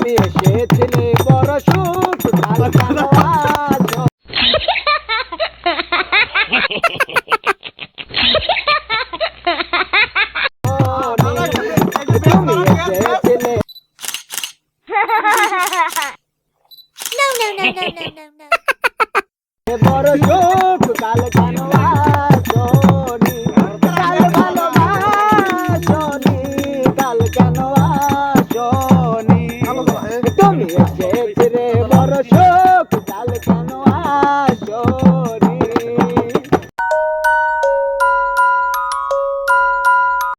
তুমি এসেছিলে বড় সুখ কাল কেন আসো তুমি এসেছিলে বড় সুখ কাল কেন আসনি কাল ভালোবাসনি কাল কেন আসনি তুমি এসেছিলে বড় সুখ